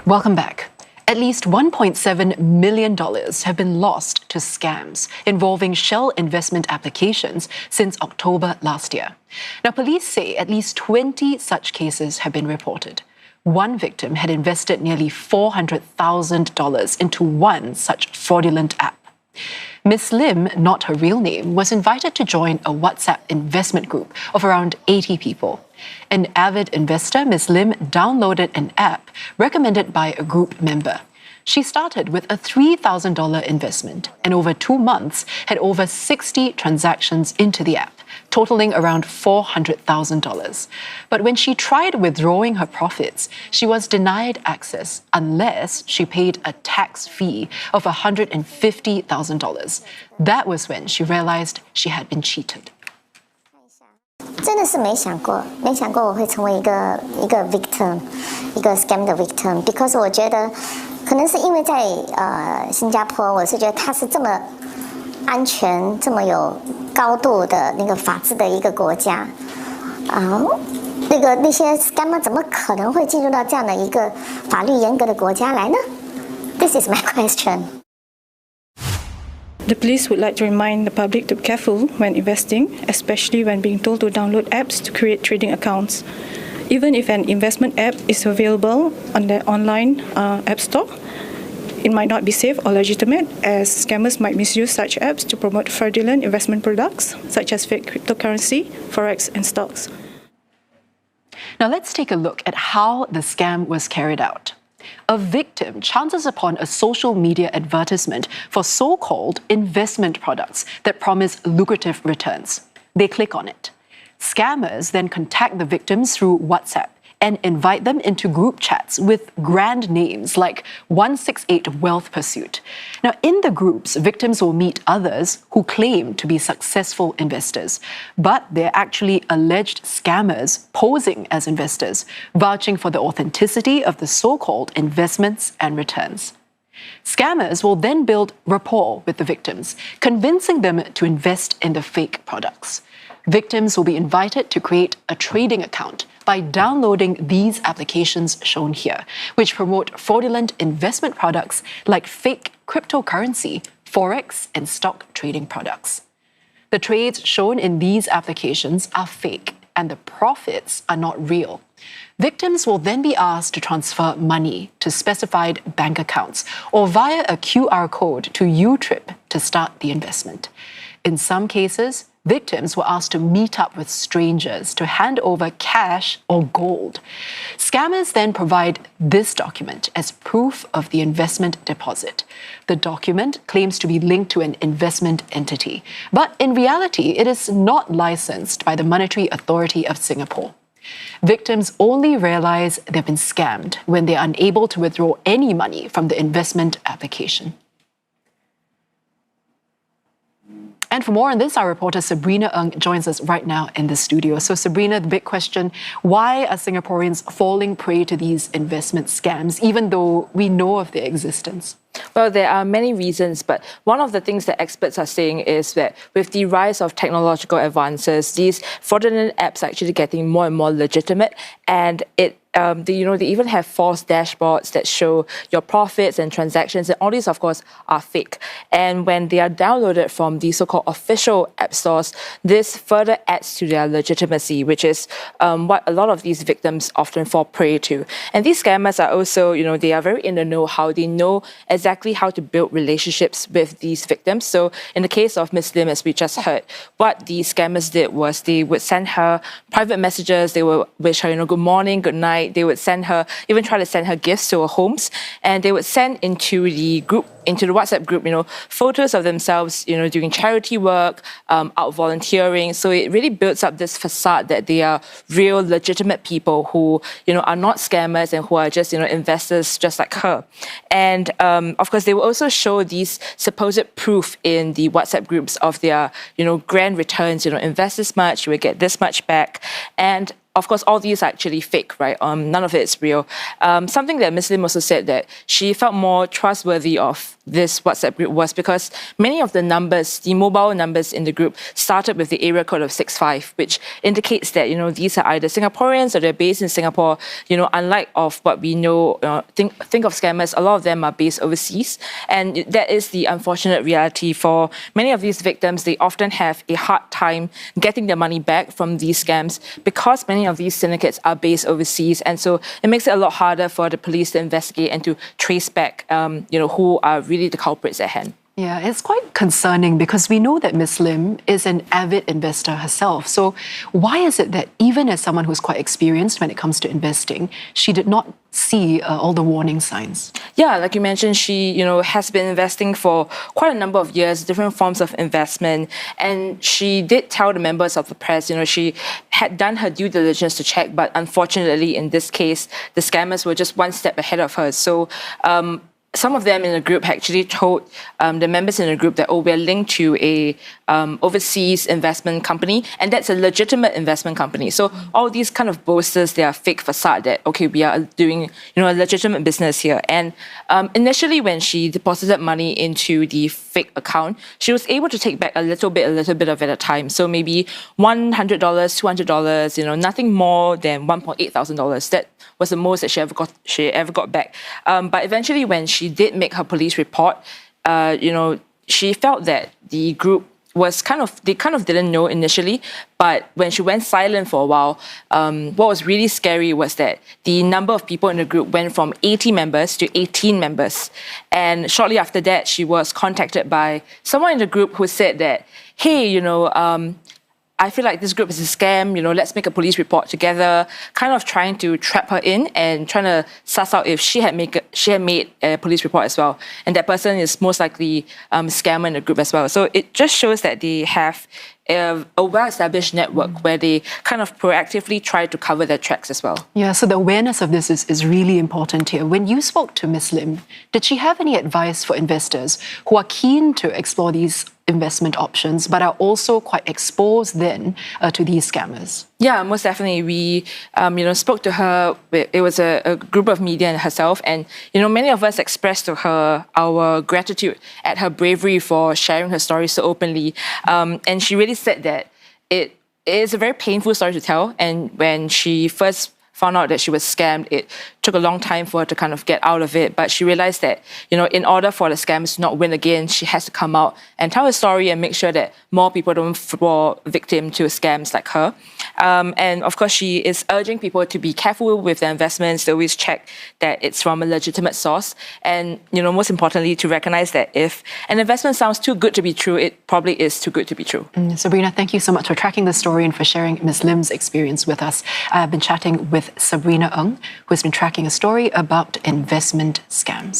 Welcome back. At least $1.7 million have been lost to scams involving shell investment applications since October last year. Now, police say at least 20 such cases have been reported. One victim had invested nearly $400,000 into one such fraudulent app. Ms. Lim, not her real name, was invited to join a WhatsApp investment group of around 80 people. An avid investor, Ms. Lim downloaded an app recommended by a group member. She started with a $3,000 investment and over 2 months had over 60 transactions into the app, totaling around $400,000. But when she tried withdrawing her profits, she was denied access unless she paid a tax fee of $150,000. That was when she realized she had been cheated. 真的是没想过我会成为一个 victim， 一个 scam 的 victim。because 我觉得，可能是因为在新加坡，我是觉得它是这么安全、这么有高度的那个法治的一个国家那些 scammer 怎么可能会进入到这样的一个法律严格的国家来呢？ This is my question. The police would like to remind the public to be careful when investing, especially when being told to download apps to create trading accounts. Even if an investment app is available on the online app store, it might not be safe or legitimate, as scammers might misuse such apps to promote fraudulent investment products such as fake cryptocurrency, forex, and stocks. Now let's take a look at how the scam was carried out. A victim chances upon a social media advertisement for so-called investment products that promise lucrative returns. They click on it. Scammers then contact the victims through WhatsApp and invite them into group chats with grand names like 168 Wealth Pursuit. Now, in the groups, victims will meet others who claim to be successful investors, but they're actually alleged scammers posing as investors, vouching for the authenticity of the so-called investments and returns. Scammers will then build rapport with the victims, convincing them to invest in the fake products. Victims will be invited to create a trading account by downloading these applications shown here, which promote fraudulent investment products like fake cryptocurrency, forex, and stock trading products. The trades shown in these applications are fake, and the profits are not real. Victims will then be asked to transfer money to specified bank accounts or via a QR code to UTrip to start the investment. In some cases, victims were asked to meet up with strangers to hand over cash or gold. Scammers then provide this document as proof of the investment deposit. The document claims to be linked to an investment entity, but in reality, it is not licensed by the Monetary Authority of Singapore. Victims only realize they've been scammed when they are unable to withdraw any money from the investment application. And for more on this, our reporter Sabrina Ng joins us right now in the studio. So Sabrina, the big question, why are Singaporeans falling prey to these investment scams, even though we know of their existence? Well, there are many reasons, but one of the things that experts are saying is that with the rise of technological advances, these fraudulent apps are actually getting more and more legitimate, and they even have false dashboards that show your profits and transactions, and all these, of course, are fake. And when they are downloaded from the so-called official app stores, this further adds to their legitimacy, which is what a lot of these victims often fall prey to. And these scammers are also, they are very in the know-how. They know exactly how to build relationships with these victims. So in the case of Ms. Lim, as we just heard, what the scammers did was they would send her private messages. They would wish her, good morning, good night. They would even try to send her gifts to her homes, and they would send into the WhatsApp group, photos of themselves, doing charity work, out volunteering. So it really builds up this facade that they are real, legitimate people who, are not scammers and who are just, investors just like her. And of course, they will also show these supposed proof in the WhatsApp groups of their, grand returns. Invest this much, you will get this much back. And of course, all these are actually fake, right? None of it is real. Something that Ms. Lim also said that she felt more trustworthy of this WhatsApp group was because many of the numbers, the mobile numbers in the group, started with the area code of 65, which indicates that, these are either Singaporeans or they're based in Singapore. Unlike of what we know, think of scammers, a lot of them are based overseas. And that is the unfortunate reality for many of these victims. They often have a hard time getting their money back from these scams because many of these syndicates are based overseas, and so it makes it a lot harder for the police to investigate and to trace back, who are really the culprits at hand. Yeah, it's quite concerning because we know that Ms. Lim is an avid investor herself. So why is it that even as someone who's quite experienced when it comes to investing, she did not see all the warning signs? Yeah, like you mentioned, she, has been investing for quite a number of years, different forms of investment. And she did tell the members of the press, she had done her due diligence to check, but unfortunately in this case, the scammers were just one step ahead of her. So, some of them in the group actually told the members in the group that, we're linked to a overseas investment company, and that's a legitimate investment company. So all these kind of boasters, they are fake facade that, okay, we are doing, a legitimate business here. And initially when she deposited money into the fake account, she was able to take back a little bit of it at a time. So maybe $100, $200, nothing more than $1,800. That was the most that she ever got back. But eventually when she did make her police report, she felt that the group was they kind of didn't know initially, but when she went silent for a while, what was really scary was that the number of people in the group went from 80 members to 18 members. And shortly after that, she was contacted by someone in the group who said that, hey, I feel like this group is a scam, let's make a police report together, kind of trying to trap her in and trying to suss out if she had made a police report as well. And that person is most likely a scammer in the group as well. So it just shows that they have a well-established network where they kind of proactively try to cover their tracks as well. Yeah, so the awareness of this is really important here. When you spoke to Ms. Lim, did she have any advice for investors who are keen to explore these investment options but are also quite exposed then to these scammers? Yeah, most definitely. We, spoke to her. It was a group of media and herself, and many of us expressed to her our gratitude at her bravery for sharing her story so openly. And she really said that it is a very painful story to tell. And when she first found out that she was scammed, it took a long time for her to kind of get out of it. But she realized that, in order for the scammers to not win again, she has to come out and tell her story and make sure that more people don't fall victim to scams like her. And of course, she is urging people to be careful with their investments, to always check that it's from a legitimate source. And, most importantly, to recognize that if an investment sounds too good to be true, it probably is too good to be true. Sabrina, thank you so much for tracking the story and for sharing Ms. Lim's experience with us. I've been chatting with Sabrina Ng, who has been tracking a story about investment scams.